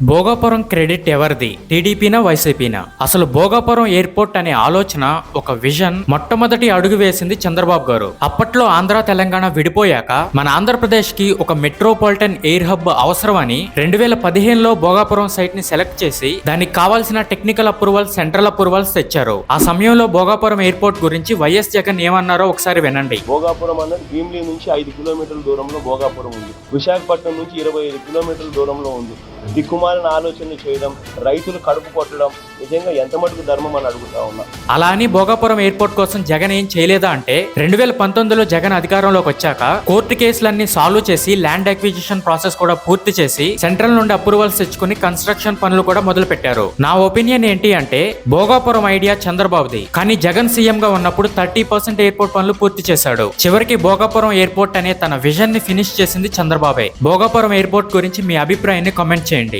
Bhogapuram credit ఎవరిది? టీడీపీనా వైసీపీనా? అసలు Bhogapuram airport అనే ఆలోచన, ఒక విజన్ మొట్టమొదటి అడుగు వేసింది చంద్రబాబు గారు. అప్పట్లో ఆంధ్ర తెలంగాణ విడిపోయాక మన ఆంధ్రప్రదేశ్ కి ఒక మెట్రోపాలిటన్ ఎయిర్ హబ్ అవసరమని 2015లో భోగాపురం సైట్ ని సెలెక్ట్ చేసి దానికి కావాల్సిన టెక్నికల్ అప్రూవల్స్, సెంట్రల్ అప్రూవల్స్ తెచ్చారు. ఆ సమయంలో భోగాపురం ఎయిర్పోర్ట్ గురించి వైఎస్ జగన్ ఏమన్నారో ఒకసారి వినండి. భోగాపురం అన్నది భీమిలి నుంచి 5 కిలోమీటర్ల దూరంలో భోగాపురం ఉంది. విశాఖపట్నం నుంచి 25 కిలోమీటర్ల దూరంలో ఉంది. దిక్కుమాలిన ఆలోచనలు చేయడం, రైతులు కడుపు కొట్టడం నిజంగా ఎంత మటుకు ధర్మం అని అడుగుతా ఉన్నా. అలా అని భోగాపురం ఎయిర్పోర్ట్ కోసం జగన్ ఏం చేయలేదా అంటే 2019లో జగన్ అధికారంలోకి వచ్చాక కోర్టు కేసులన్నీ సాల్వ్ చేసి ల్యాండ్ అక్విజిషన్ ప్రాసెస్ కూడా పూర్తి చేసి సెంట్రల్ నుండి అప్రూవల్స్ తెచ్చుకుని కన్స్ట్రక్షన్ పనులు కూడా మొదలు పెట్టారు. నా ఒపీనియన్ ఏంటి అంటే భోగాపురం ఐడియా చంద్రబాబుది, కానీ జగన్ సీఎం గా ఉన్నప్పుడు 30% ఎయిర్పోర్ట్ పనులు పూర్తి చేశాడు. చివరికి భోగాపురం ఎయిర్పోర్ట్ అనే తన విజన్ ని ఫినిష్ చేసింది చంద్రబాబే. భోగాపురం ఎయిర్పోర్ట్ గురించి మీ అభిప్రాయాన్ని కామెంట్ చేయండి.